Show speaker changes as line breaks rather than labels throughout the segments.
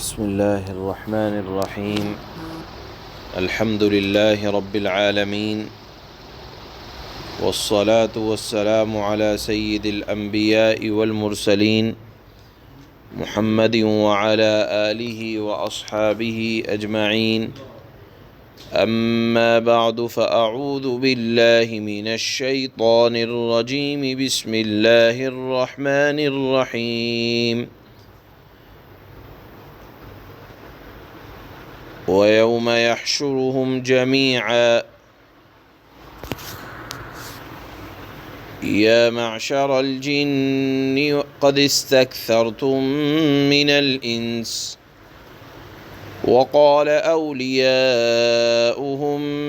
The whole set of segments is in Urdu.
بسم الله الرحمن الرحيم. الحمد لله رب العالمين، والصلاة والسلام على سيد الأنبياء والمرسلين محمد وعلى آله وأصحابه أجمعين. أما بعد، فأعوذ بالله من الشيطان الرجيم. بسم الله الرحمن الرحيم. ويوم يحشرهم جميعا يا معشر الجن قد استكثرتم من الإنس وقال أولياؤهم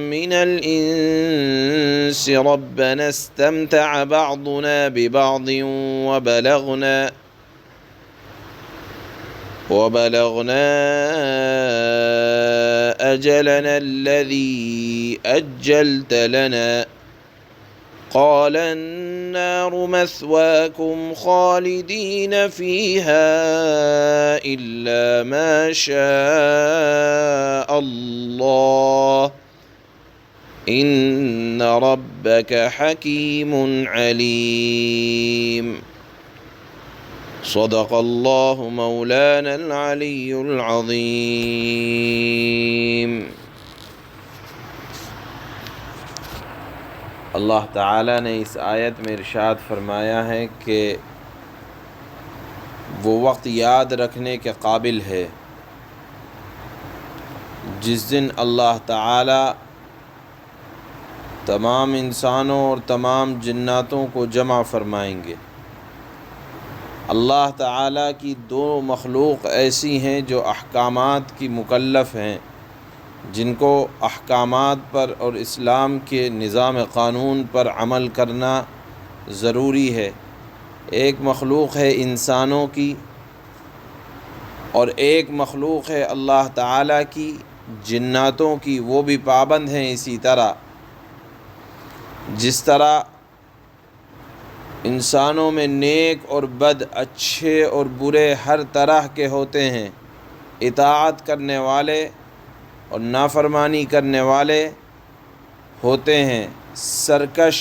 من الإنس ربنا استمتع بعضنا ببعض وبلغنا أجلنا الذي أجلت لنا قال النار مثواكم خالدين فيها إلا ما شاء الله إن ربك حكيم عليم. صدق الله مولانا العلي العظيم. اللہ تعالیٰ نے اس آیت میں ارشاد فرمایا ہے کہ وہ وقت یاد رکھنے کے قابل ہے جس دن اللہ تعالیٰ تمام انسانوں اور تمام جناتوں کو جمع فرمائیں گے۔ اللہ تعالیٰ کی دو مخلوق ایسی ہیں جو احکامات کی مکلف ہیں، جن کو احکامات پر اور اسلام کے نظام قانون پر عمل کرنا ضروری ہے۔ ایک مخلوق ہے انسانوں کی اور ایک مخلوق ہے اللہ تعالیٰ کی جناتوں کی، وہ بھی پابند ہیں اسی طرح۔ جس طرح انسانوں میں نیک اور بد، اچھے اور برے ہر طرح کے ہوتے ہیں، اطاعت کرنے والے اور نافرمانی کرنے والے ہوتے ہیں، سرکش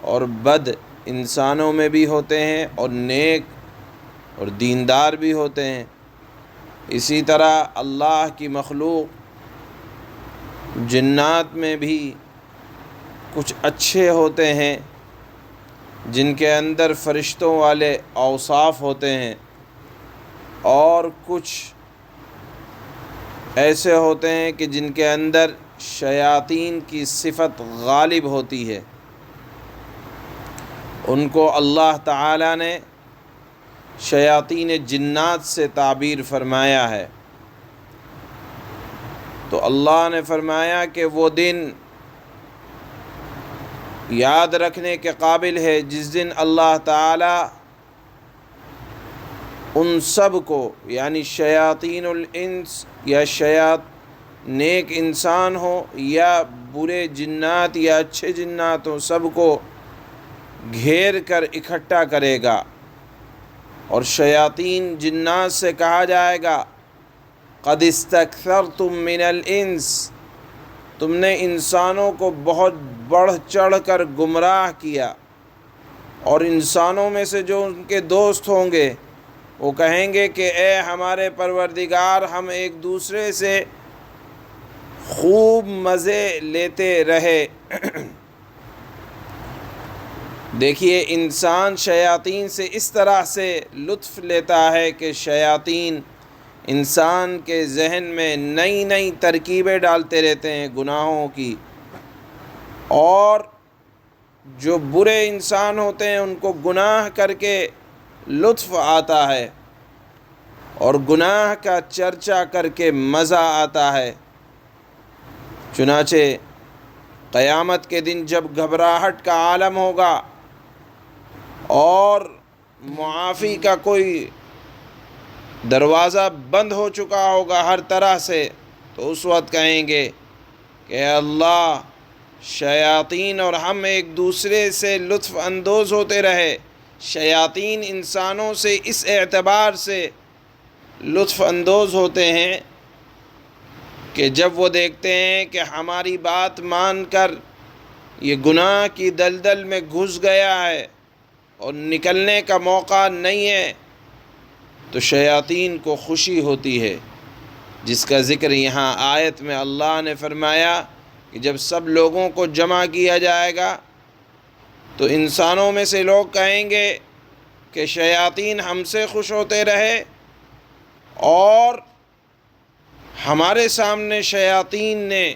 اور بد انسانوں میں بھی ہوتے ہیں اور نیک اور دیندار بھی ہوتے ہیں۔ اسی طرح اللہ کی مخلوق جنات میں بھی کچھ اچھے ہوتے ہیں جن کے اندر فرشتوں والے اوصاف ہوتے ہیں، اور کچھ ایسے ہوتے ہیں کہ جن کے اندر شیاطین کی صفت غالب ہوتی ہے۔ ان کو اللہ تعالیٰ نے شیاطین جنات سے تعبیر فرمایا ہے۔ تو اللہ نے فرمایا کہ وہ دن یاد رکھنے کے قابل ہے جس دن اللہ تعالیٰ ان سب کو، یعنی شیاطین الانس یا نیک انسان ہو یا برے جنات یا اچھے جنات ہو، سب کو گھیر کر اکٹھا کرے گا، اور شیاطین جنات سے کہا جائے گا قد استکثرتم من الانس، تم نے انسانوں کو بہت بڑھ چڑھ کر گمراہ کیا۔ اور انسانوں میں سے جو ان کے دوست ہوں گے وہ کہیں گے کہ اے ہمارے پروردگار، ہم ایک دوسرے سے خوب مزے لیتے رہے۔ دیکھیے، انسان شیاطین سے اس طرح سے لطف لیتا ہے کہ شیاطین انسان کے ذہن میں نئی نئی ترکیبیں ڈالتے رہتے ہیں گناہوں کی، اور جو برے انسان ہوتے ہیں ان کو گناہ کر کے لطف آتا ہے اور گناہ کا چرچا کر کے مزہ آتا ہے۔ چنانچہ قیامت کے دن جب گھبراہٹ کا عالم ہوگا اور معافی کا کوئی دروازہ بند ہو چکا ہوگا ہر طرح سے، تو اس وقت کہیں گے کہ اللہ، شیاطین اور ہم ایک دوسرے سے لطف اندوز ہوتے رہے، شیاطین انسانوں سے اس اعتبار سے لطف اندوز ہوتے ہیں کہ جب وہ دیکھتے ہیں کہ ہماری بات مان کر یہ گناہ کی دلدل میں گھس گیا ہے اور نکلنے کا موقع نہیں ہے، تو شیاطین کو خوشی ہوتی ہے، جس کا ذکر یہاں آیت میں اللہ نے فرمایا کہ جب سب لوگوں کو جمع کیا جائے گا تو انسانوں میں سے لوگ کہیں گے کہ شیاطین ہم سے خوش ہوتے رہے، اور ہمارے سامنے شیاطین نے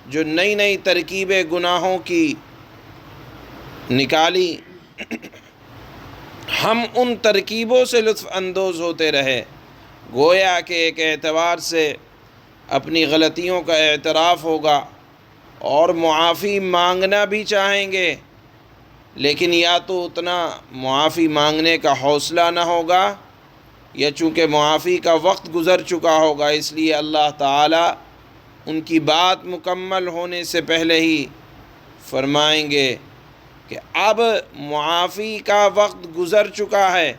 جو نئی نئی ترکیبیں گناہوں کی نکالی، ہم ان ترکیبوں سے لطف اندوز ہوتے رہے۔ گویا کہ ایک اعتبار سے اپنی غلطیوں کا اعتراف ہوگا اور معافی مانگنا بھی چاہیں گے، لیکن یا تو اتنا معافی مانگنے کا حوصلہ نہ ہوگا، یا چونکہ معافی کا وقت گزر چکا ہوگا، اس لیے اللہ تعالیٰ ان کی بات مکمل ہونے سے پہلے ہی فرمائیں گے کہ اب معافی کا وقت گزر چکا ہے،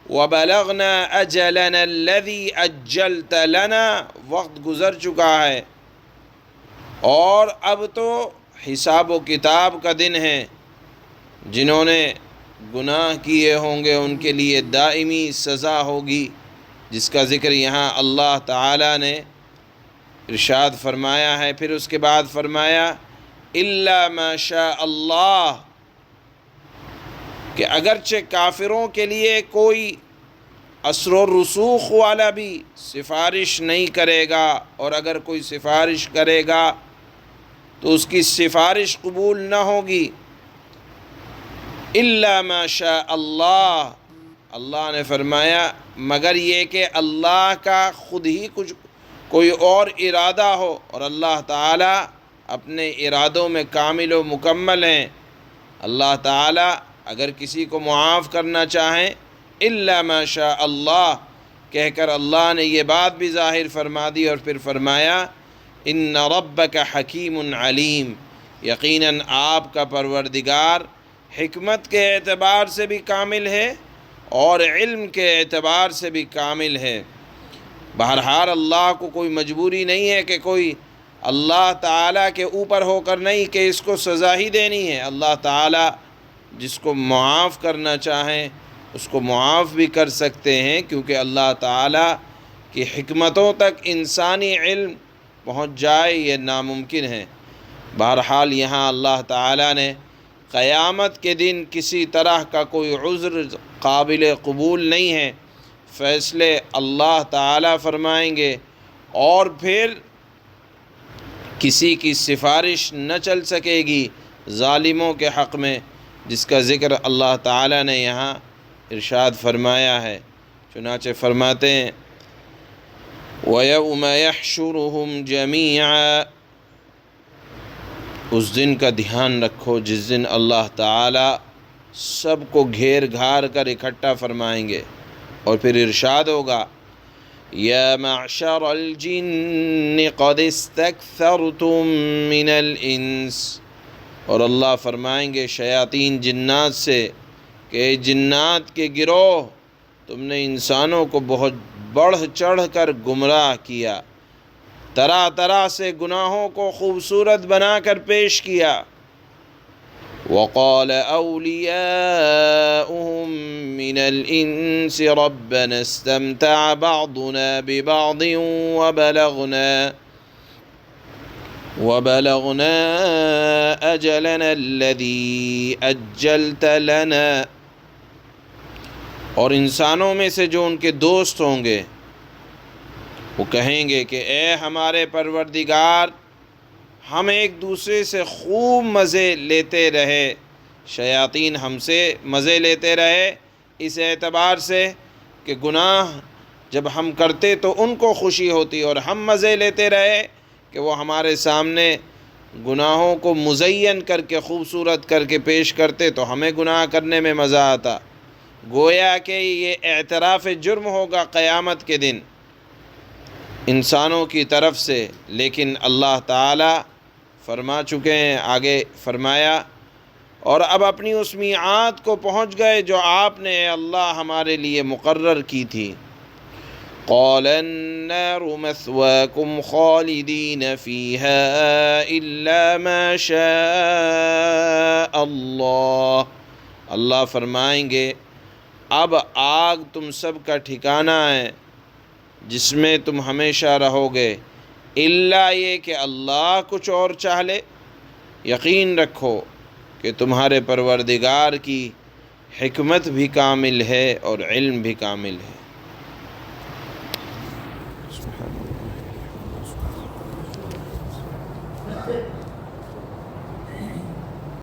وَبَلَغْنَا أَجَلَنَا الَّذِي أَجَّلْتَ لَنَا، وقت گزر چکا ہے، اور اب تو حساب و کتاب کا دن ہے۔ جنہوں نے گناہ کیے ہوں گے ان کے لیے دائمی سزا ہوگی، جس کا ذکر یہاں اللہ تعالیٰ نے ارشاد فرمایا ہے۔ پھر اس کے بعد فرمایا إِلَّا مَا شَاءَ اللَّهُ، کہ اگرچہ کافروں کے لیے کوئی اثر و رسوخ والا بھی سفارش نہیں کرے گا، اور اگر کوئی سفارش کرے گا تو اس کی سفارش قبول نہ ہوگی۔ إِلَّا مَا شَاءَ اللَّهُ، اللہ نے فرمایا مگر یہ کہ اللہ کا خود ہی کچھ کوئی اور ارادہ ہو، اور اللہ تعالیٰ اپنے ارادوں میں کامل و مکمل ہیں۔ اللہ تعالیٰ اگر کسی کو معاف کرنا چاہیں إِلَّا مَا شَاءَ اللَّهُ کہہ کر اللہ نے یہ بات بھی ظاہر فرما دی، اور پھر فرمایا إِنَّ رَبَّكَ حَكِيمٌ عَلِيمٌ، یقیناً آپ کا پروردگار حکمت کے اعتبار سے بھی کامل ہے اور علم کے اعتبار سے بھی کامل ہے۔ بہرحال اللہ کو کوئی مجبوری نہیں ہے کہ کوئی اللہ تعالیٰ کے اوپر ہو کر نہیں کہ اس کو سزا ہی دینی ہے۔ اللہ تعالیٰ جس کو معاف کرنا چاہیں اس کو معاف بھی کر سکتے ہیں، کیونکہ اللہ تعالیٰ کی حکمتوں تک انسانی علم پہنچ جائے یہ ناممکن ہے۔ بہرحال یہاں اللہ تعالیٰ نے قیامت کے دن کسی طرح کا کوئی عذر قابل قبول نہیں ہے، فیصلے اللہ تعالیٰ فرمائیں گے، اور پھر کسی کی سفارش نہ چل سکے گی ظالموں کے حق میں، جس کا ذکر اللہ تعالیٰ نے یہاں ارشاد فرمایا ہے۔ چنانچہ فرماتے ہیں وَيَوْمَ يَحْشُرُهُمْ جَمِيعًا، اس دن کا دھیان رکھو جس دن اللہ تعالیٰ سب کو گھیر گھار کر اکٹھا فرمائیں گے، اور پھر ارشاد ہوگا یا معشر الجن قد استکثرتم من الانس، اور اللہ فرمائیں گے شیاطین جنات سے کہ جنات کے گروہ تم نے انسانوں کو بہت بڑھ چڑھ کر گمراہ کیا، طرح طرح سے گناہوں کو خوبصورت بنا کر پیش کیا۔ وقال أولياؤهم من الإنس ربنا استمتع بعضنا ببعض وبلغنا أجلنا الذي أجلت لنا، اور انسانوں میں سے جو ان کے دوست ہوں گے وہ کہیں گے کہ اے ہمارے پروردگار، ہم ایک دوسرے سے خوب مزے لیتے رہے، شیاطین ہم سے مزے لیتے رہے اس اعتبار سے کہ گناہ جب ہم کرتے تو ان کو خوشی ہوتی، اور ہم مزے لیتے رہے کہ وہ ہمارے سامنے گناہوں کو مزین کر کے خوبصورت کر کے پیش کرتے تو ہمیں گناہ کرنے میں مزہ آتا۔ گویا کہ یہ اعتراف جرم ہوگا قیامت کے دن انسانوں کی طرف سے، لیکن اللہ تعالیٰ فرما چکے ہیں۔ آگے فرمایا اور اب اپنی اس میعاد کو پہنچ گئے جو آپ نے اے اللہ ہمارے لیے مقرر کی تھی۔ قال النار مثواكم خالدين فيها إلا ما شاء اللہ، اللہ فرمائیں گے اب آگ تم سب کا ٹھکانہ ہے جس میں تم ہمیشہ رہو گے، الا یہ کہ اللہ کچھ اور چاہ لے۔ یقین رکھو کہ تمہارے پروردگار کی حکمت بھی کامل ہے اور علم بھی کامل ہے۔